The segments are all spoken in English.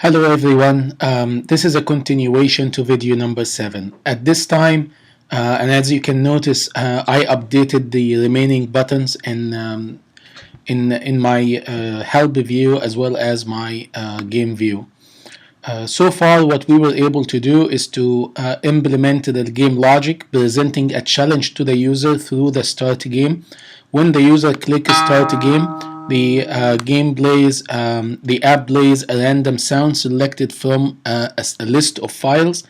Hello everyone, this is a continuation to video number 7. At this time, and as you can notice, I updated the remaining buttons in my help view as well as my game view. So far what we were able to do is to implement the game logic, presenting a challenge to the user through the start game. When the user clicks start game, the app plays a random sound selected from a list of files.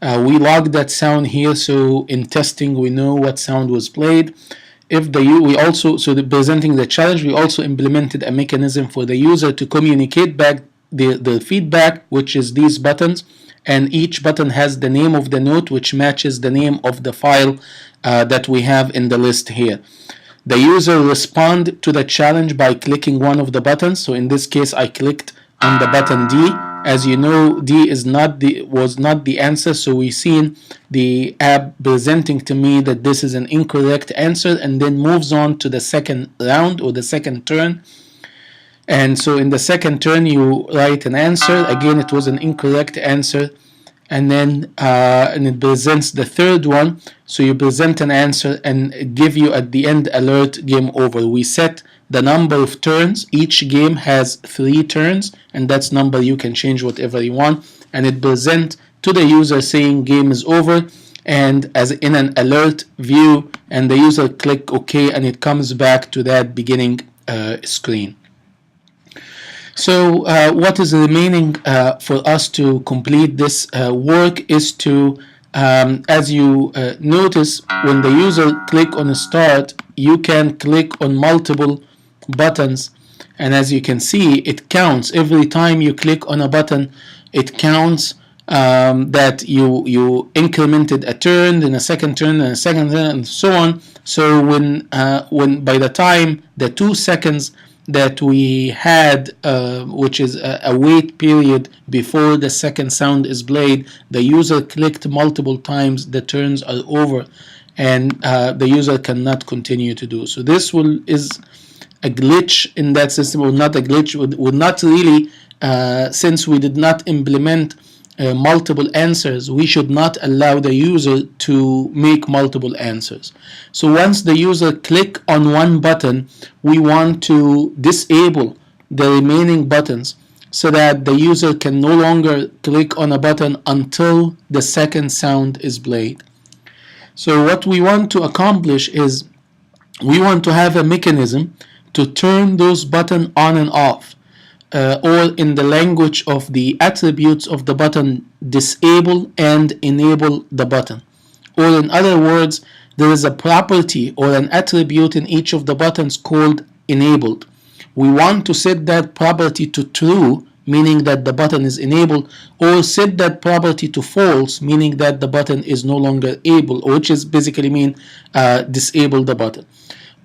We log that sound here, so in testing we know what sound was played. Presenting the challenge, we also implemented a mechanism for the user to communicate back the feedback, which is these buttons, and each button has the name of the note which matches the name of the file that we have in the list here. The user responds to the challenge by clicking one of the buttons. So in this case I clicked on the button D. As you know, D was not the answer, so we've seen the app presenting to me that this is an incorrect answer, and then moves on to the second round or the second turn. And so in the second turn you write an answer. Again, it was an incorrect answer, and then and it presents the third one. So you present an answer and give you at the end alert, game over. We set the number of turns. Each game has 3 turns, and that's number you can change whatever you want, and it presents to the user saying game is over, and as in an alert view, and the user click OK, and it comes back to that beginning screen. So what is remaining for us to complete this work is to, as you notice, when the user click on start, you can click on multiple buttons, and as you can see, it counts. Every time you click on a button, it counts that you incremented a turn, then a second turn, and a second turn, and so on. So when by the time the 2 seconds that we had, which is a wait period before the second sound is played, the user clicked multiple times, the turns are over, and the user cannot continue to do. So this is a glitch in that system, or not a glitch, would not really, since we did not implement multiple answers, we should not allow the user to make multiple answers. So once the user click on one button, we want to disable the remaining buttons so that the user can no longer click on a button until the second sound is played. So what we want to accomplish is we want to have a mechanism to turn those buttons on and off. Or in the language of the attributes of the button, disable and enable the button. Or in other words, there is a property or an attribute in each of the buttons called enabled. We want to set that property to true, meaning that the button is enabled, or set that property to false, meaning that the button is no longer able, which is basically mean disable the button.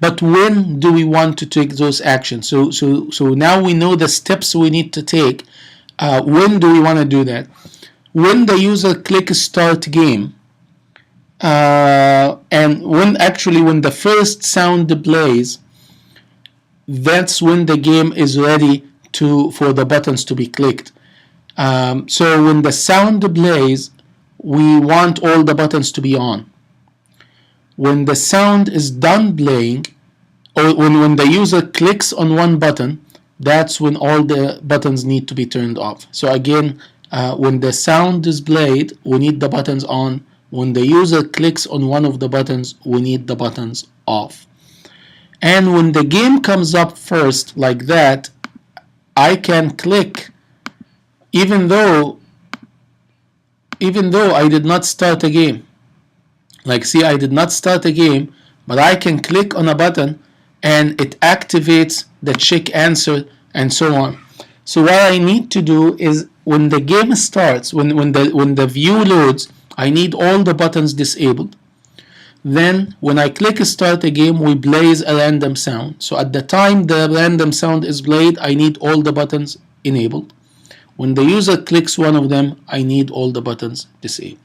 But when do we want to take those actions? So now we know the steps we need to take. When do we want to do that? When the user clicks start game, and when the first sound plays, that's when the game is ready for the buttons to be clicked. So when the sound plays, we want all the buttons to be on. When the sound is done playing, or when the user clicks on one button, that's when all the buttons need to be turned off. So again, when the sound is played, we need the buttons on. When the user clicks on one of the buttons, we need the buttons off. And when the game comes up first like that, I can click even though I did not start a game. Like, see, I did not start a game, but I can click on a button and it activates the check answer and so on. So what I need to do is when the game starts, when the view loads, I need all the buttons disabled. Then when I click start a game, we plays a random sound. So at the time the random sound is played, I need all the buttons enabled. When the user clicks one of them, I need all the buttons disabled.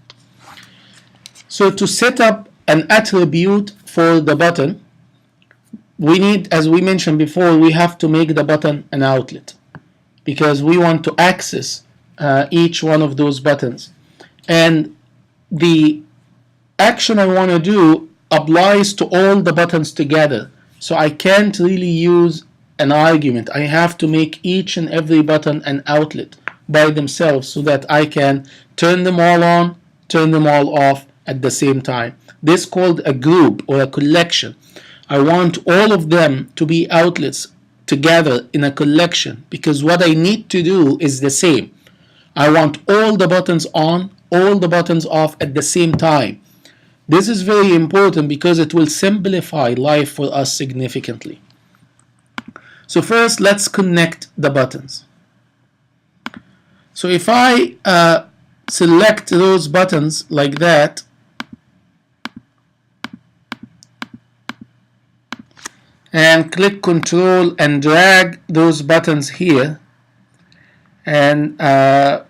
So to set up an attribute for the button, we need, as we mentioned before, we have to make the button an outlet, because we want to access each one of those buttons. And the action I want to do applies to all the buttons together. So I can't really use an argument. I have to make each and every button an outlet by themselves so that I can turn them all on, turn them all off at the same time. This is called a group or a collection. I want all of them to be outlets together in a collection because what I need to do is the same. I want all the buttons on, all the buttons off at the same time. This is very important because it will simplify life for us significantly. So first, let's connect the buttons. So if I select those buttons like that, and click Control and drag those buttons here, and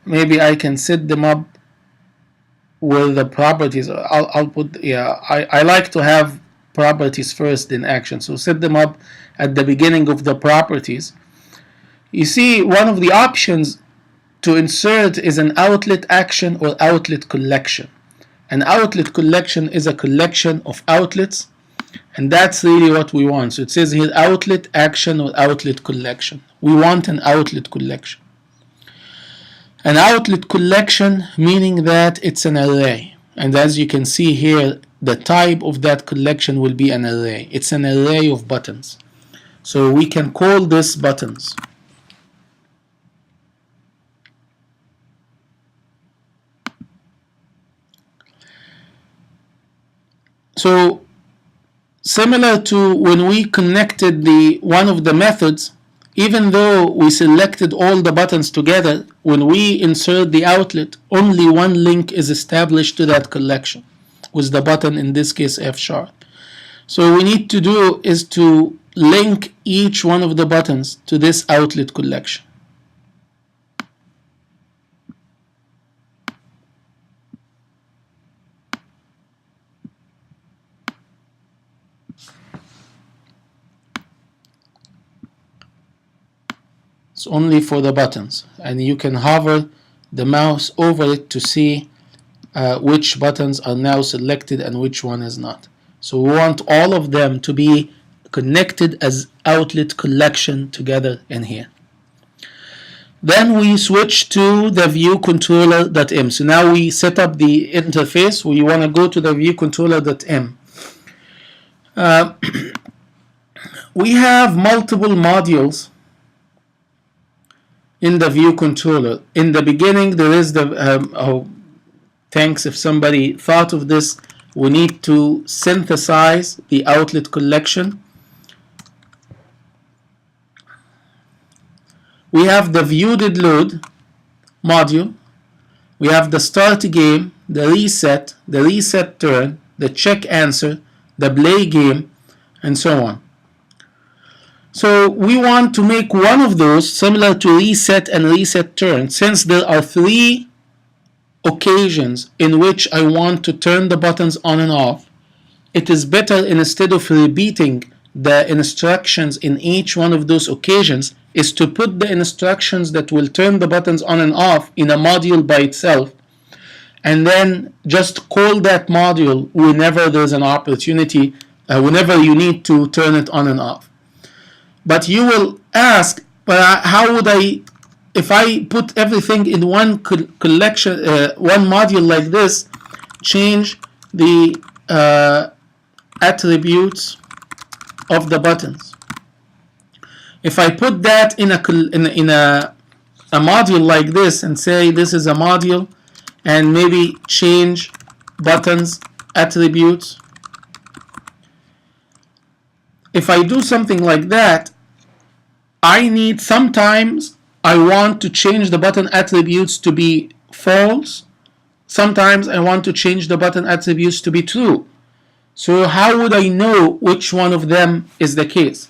maybe I can set them up with the properties. I'll put, yeah, I like to have properties first in action, so set them up at the beginning of the properties. You see, one of the options to insert is an outlet action or outlet collection. An outlet collection is a collection of outlets, and that's really what we want. So it says here outlet action or outlet collection. We want an outlet collection. An outlet collection meaning that it's an array. And as you can see here, the type of that collection will be an array. It's an array of buttons. So we can call this buttons. So similar to when we connected one of the methods, even though we selected all the buttons together, when we insert the outlet, only one link is established to that collection with the button, in this case F#. So what we need to do is to link each one of the buttons to this outlet collection. It's only for the buttons, and you can hover the mouse over it to see which buttons are now selected and which one is not. So we want all of them to be connected as outlet collection together in here. Then we switch to the view controller.m. So now we set up the interface. We want to go to the view controller.m. We have multiple modules in the view controller. In the beginning, there is the thanks if somebody thought of this. We need to synthesize the outlet collection. We have the view did load module. We have the start game, the reset turn, the check answer, the play game, and so on. So we want to make one of those similar to reset and reset turn. Since there are 3 occasions in which I want to turn the buttons on and off, it is better, instead of repeating the instructions in each one of those occasions, is to put the instructions that will turn the buttons on and off in a module by itself, and then just call that module whenever there's an opportunity, whenever you need to turn it on and off. But you will ask, but how would I, if I put everything in one collection, one module like this, change the attributes of the buttons? If I put that in a module like this and say this is a module, and maybe change buttons attributes, if I do something like that, sometimes I want to change the button attributes to be false. Sometimes I want to change the button attributes to be true. So how would I know which one of them is the case?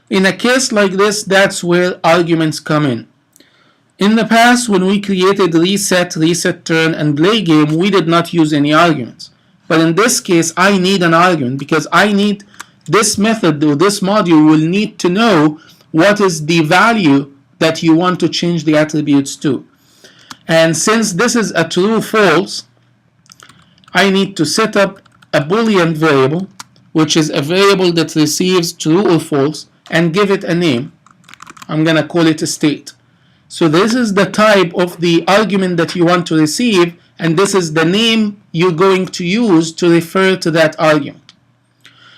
In a case like this, that's where arguments come in. In the past, when we created reset turn, and play game, we did not use any arguments. But in this case, I need an argument, because I need this method, or this module will need to know what is the value that you want to change the attributes to. And since this is a true false, I need to set up a Boolean variable, which is a variable that receives true or false, and give it a name. I'm going to call it a state. So this is the type of the argument that you want to receive, and this is the name you're going to use to refer to that argument.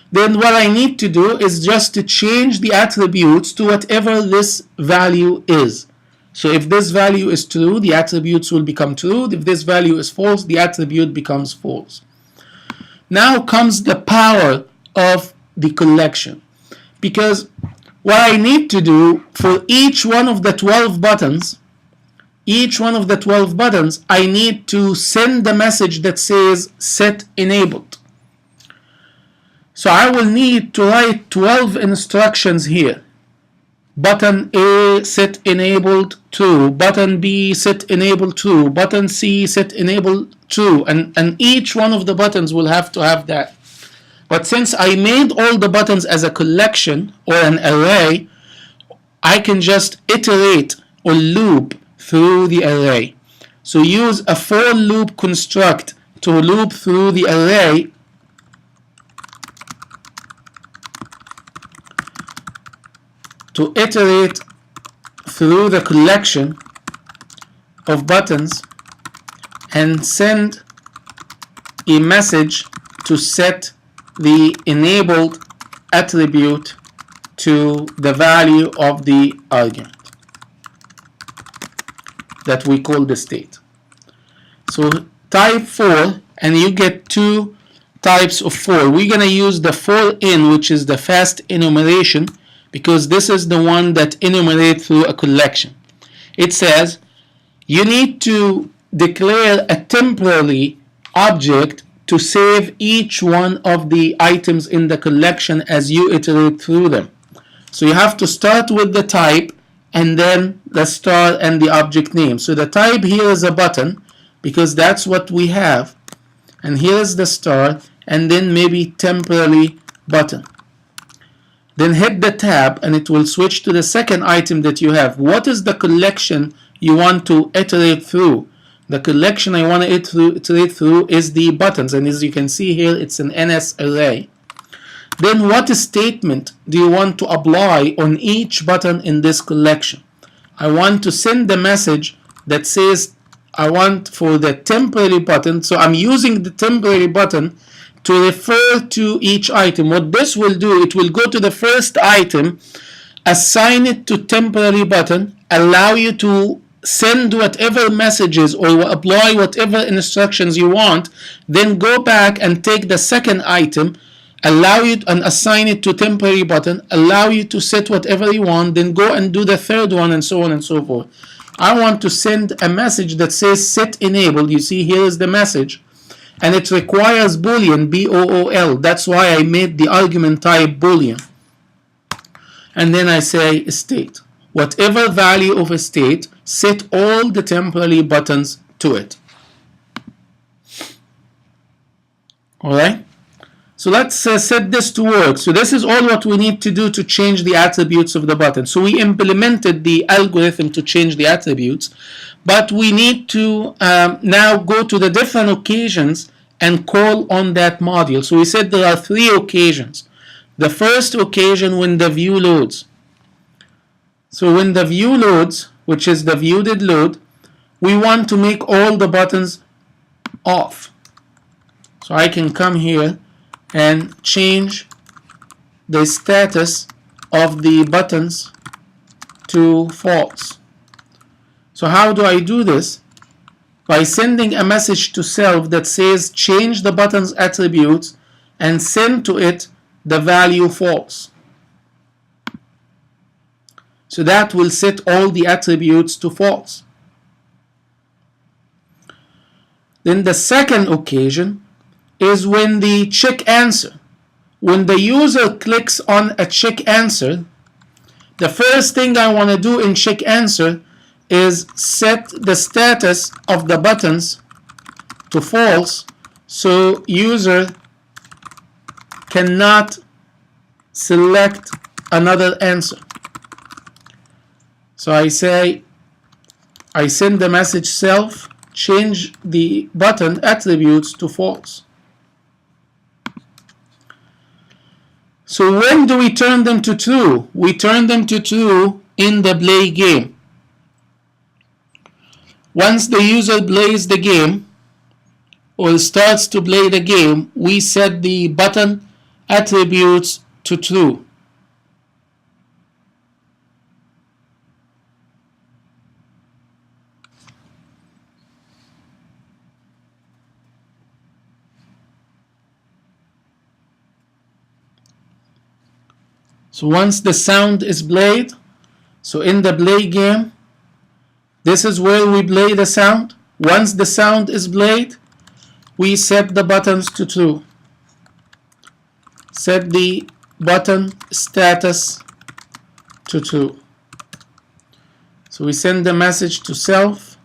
Then what I need to do is just to change the attributes to whatever this value is. So if this value is true, the attributes will become true. If this value is false, the attribute becomes false. Now comes the power of the collection. Because what I need to do for each one of the 12 buttons, I need to send the message that says set enabled. So I will need to write 12 instructions here. Button A set enabled true, button B set enabled true, button C set enabled true, and each one of the buttons will have to have that. But since I made all the buttons as a collection or an array, I can just iterate or loop through the array. So use a for loop construct to loop through the array to iterate through the collection of buttons and send a message to set the enabled attribute to the value of the argument that we call the state. So type for, and you get two types of for. We're going to use the for in, which is the fast enumeration, because this is the one that enumerates through a collection. It says you need to declare a temporary object to save each one of the items in the collection as you iterate through them. So you have to start with the type and then the star and the object name. So the type here is a button because that's what we have, and here is the star, and then maybe temporary button. Then hit the tab and it will switch to the second item that you have. What is the collection you want to iterate through? The collection I want to iterate through is the buttons, and as you can see here, it's an NS array. Then what statement do you want to apply on each button in this collection? I want to send the message that says I want for the temporary button, so I'm using the temporary button to refer to each item. What this will do, it will go to the first item, assign it to temporary button, allow you to send whatever messages or apply whatever instructions you want, then go back and take the second item, allow you and assign it to temporary button, allow you to set whatever you want, then go and do the third one, and so on and so forth. I want to send a message that says set enabled. You see here is the message, and it requires Boolean, B-O-O-L. That's why I made the argument type Boolean. And then I say state. Whatever value of a state, set all the temporary buttons to it. Alright? So let's set this to work. So this is all what we need to do to change the attributes of the button. So we implemented the algorithm to change the attributes, but we need to now go to the different occasions and call on that module. So we said there are three occasions. The first occasion, when the view loads. So when the view loads, which is the view did load, we want to make all the buttons off. So I can come here and change the status of the buttons to false. So how do I do this? By sending a message to self that says change the button's attributes and send to it the value false. So that will set all the attributes to false. Then the second occasion is when the check answer. When the user clicks on a check answer, the first thing I want to do in check answer is set the status of the buttons to false, so user cannot select another answer. So I say I send the message self, change the button attributes to false. So when do we turn them to true? We turn them to true in the play game. Once the user plays the game or starts to play the game, we set the button attributes to true. So once the sound is played, so in the play game, this is where we play the sound. Once the sound is played, we set the buttons to true. Set the button status to true. So we send the message to self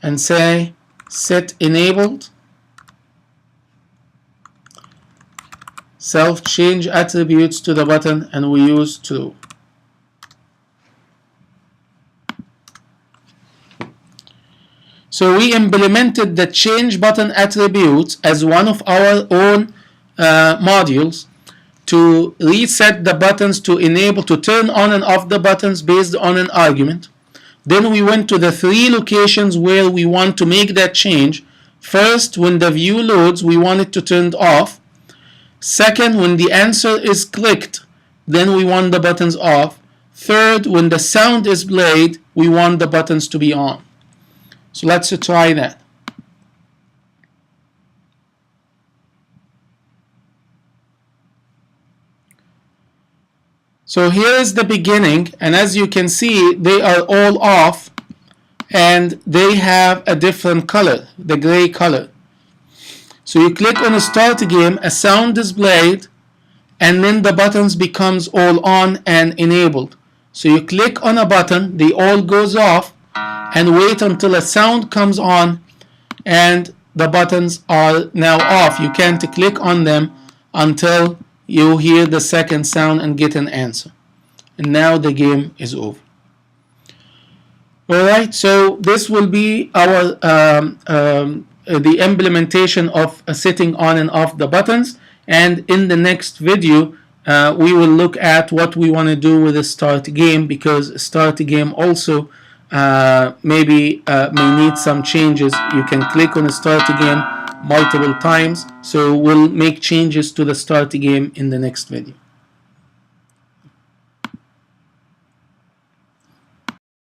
and say set enabled, self change attributes to the button, and we use true. So we implemented the change button attributes as one of our own modules to reset the buttons to enable, to turn on and off the buttons based on an argument. Then we went to the 3 locations where we want to make that change. First, when the view loads, we want it to turn off. Second, when the answer is clicked, then we want the buttons off. Third, when the sound is played, we want the buttons to be on. So let's try that. So here is the beginning, and as you can see, they are all off and they have a different color, the gray color. So you click on a start game, a sound is played, and then the buttons becomes all on and enabled. So you click on a button, they all goes off, and wait until a sound comes on and the buttons are now off. You can't click on them until you hear the second sound and get an answer. And now the game is over. Alright, so this will be our the implementation of setting on and off the buttons, and in the next video we will look at what we want to do with the start game, because start game also maybe may need some changes. You can click on the start game multiple times, so we'll make changes to the start game in the next video.